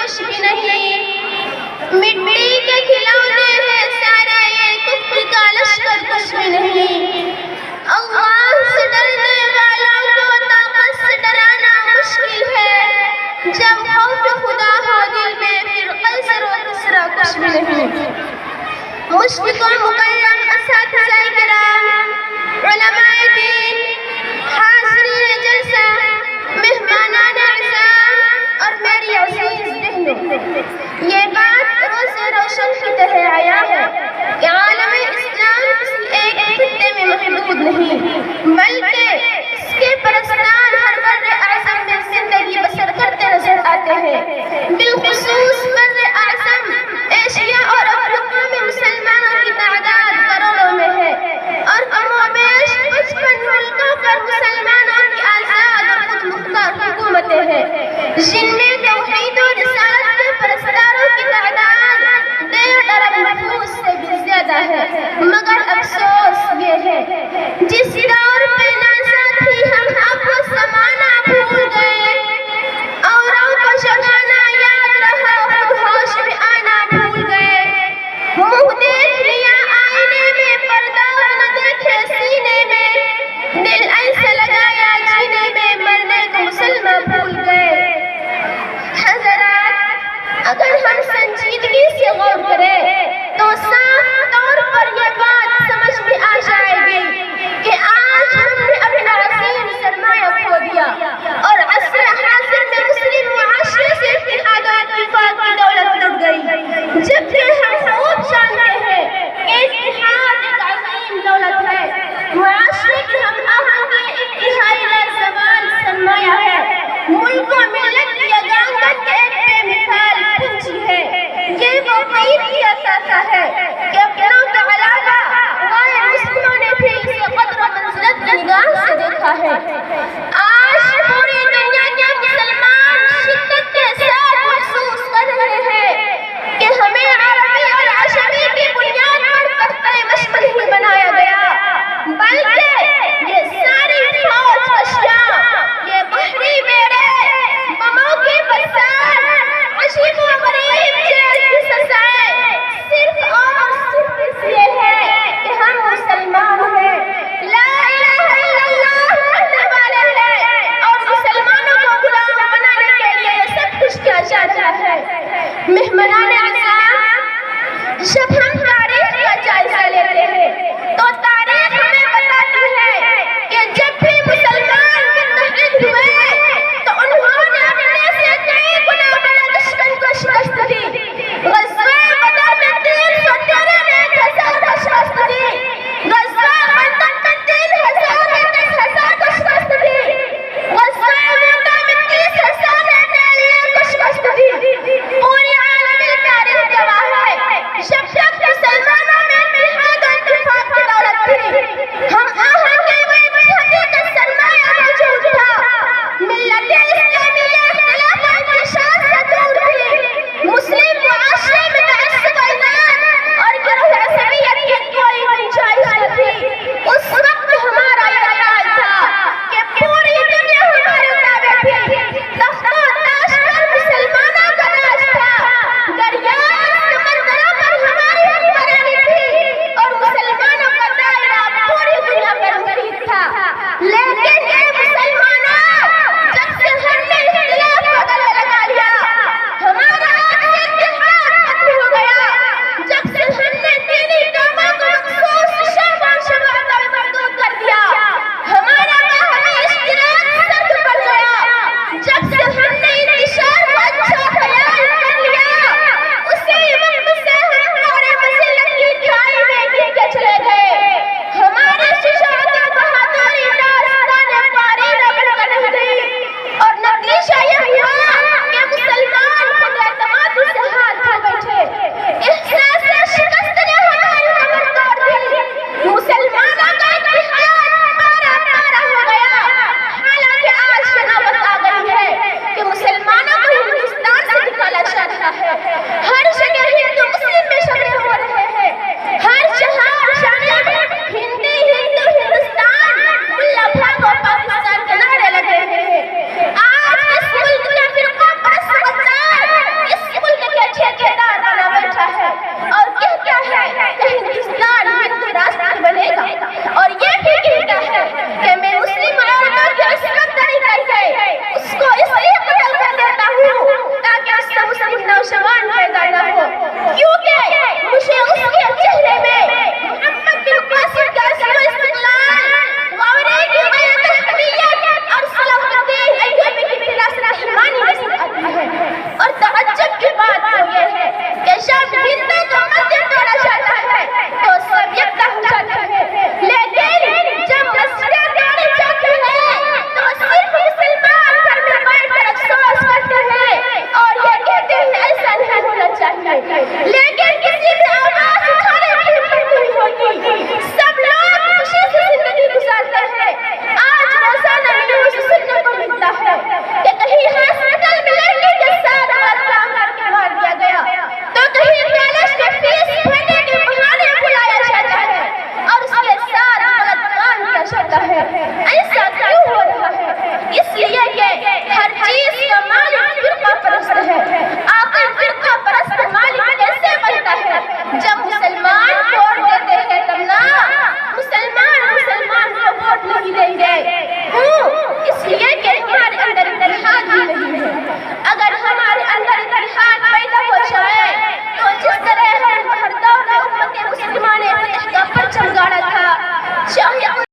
کچھ بھی نہیں، مٹی کے کھلونے ہیں سارا یہ کفر کا لشکر کچھ بھی نہیں۔ اللہ سے ڈرنے والوں کو طاقت سے ڈرانا مشکل ہے، جب خوف خدا ہو دل میں پھر قیصر و کسریٰ کچھ بھی نہیں۔ مشفق و مکرم اساتذہ کرام، علماء دین، حاضرین جلسہ، مہمانان اعزام اور میری عزیز بہنوں، یہ بات روز روشن کی طرح آیا ہے کہ عالم اسلام ایک خطے میں محدود نہیں، بلکہ اس کے پرستار ہر بر اعظم میں زندگی بسر کرتے نظر آتے ہیں۔ بالخصوص بر اعظم ایشیا اور افریقہ میں مسلمانوں کی تعداد کروڑوں میں ہے، اور کم و بیش 55 ملکوں پر مسلمانوں کی آزاد اور خود مختار حکومتیں ہیں، جن میں توحید و رسالت کے پرستاروں کی تعداد 1.5 ارب نفوس سے بھی زیادہ ہے۔ مگر افسوس یہ ہے جس دور پہ ناسا تھی ہم اب وہ زمانہ بھول گئے، اوروں کو جگانا یاد رہا خود ہوش میں آنا بھول گئے۔ منہ دیکھ لیا آئینے میں پردہ نہ دیکھے سینے میں، دل ایسے لگایا جینے میں مرنے کو مسلمان بھول گئے۔ حضرات، اگر ہم سنجیدگی سے غور کریں تو صاف طور پر یہ بات سمجھ میں آ جائے گی کہ آج ہم نے اپنا عظیم سرمایہ کھو دیا، اور عصر حاضر میں مسلم معاشرے سے اتحاد و اتفاق کی دولت لٹ گئی، جبکہ ہم خوب جانتے ہیں کہ اتحاد ایک عظیم دولت ہے، معاشرے کی ہم آہنگی انتہائی لازوال سرمایہ ہے، ملک و ملت کی یگانگت ایک بے مثال پونجی ہے۔ یہ وہ قیمتی اثاثہ ہے کہ اپنوں کے علاوہ غیر مسلموں نے بھی اسے قدر و منزلت کی نگاہ سے دیکھا ہے۔ آج پوری دنیا کے مسلمان شدت کے ساتھ محسوس کر رہے ہیں کہ ہمیں عربی اور عجمی کی بنیاد پر تختہ مشق نہیں بنایا گیا، بلکہ یہ ساری فوج اشیاء، یہ بحری بیڑے، بموں کے برسات، عجیب و غریب جیل کی سزائیں صرف بیٹھا ہے اور کہتا ہے کہ ہندوستان ہندو راشٹر بنے گا، اور یہ بھی کہتا ہے کہ میں مسلم عورتوں کی عصمت دری کر کے اس کو اس لیے قتل کر دیتا ہوں تاکہ اس سے مسلم نوجوان پیدا نہ ہو، کیونکہ مجھے اس کے چہرے میں محمد بن قاسم کا عزم و استقلال، غورے کی غیرت حمیت اور صلاح الدین ایوبی کی فراست ایمانی نظر آتی ہے۔ اور تعجب کی بات تو یہ ہے کہ جب ہندو کا مندر توڑا جاتا ہے تو سب یکتا ہو جاتے ہیں، لیکن جب مسجدیں توڑی جاتی ہیں تو صرف مسلمان گھر میں بیٹھ کر افسوس کرتے ہیں اور یہ کہتے ہیں ایسا نہیں ہونا چاہیے، لیکن کسی بھی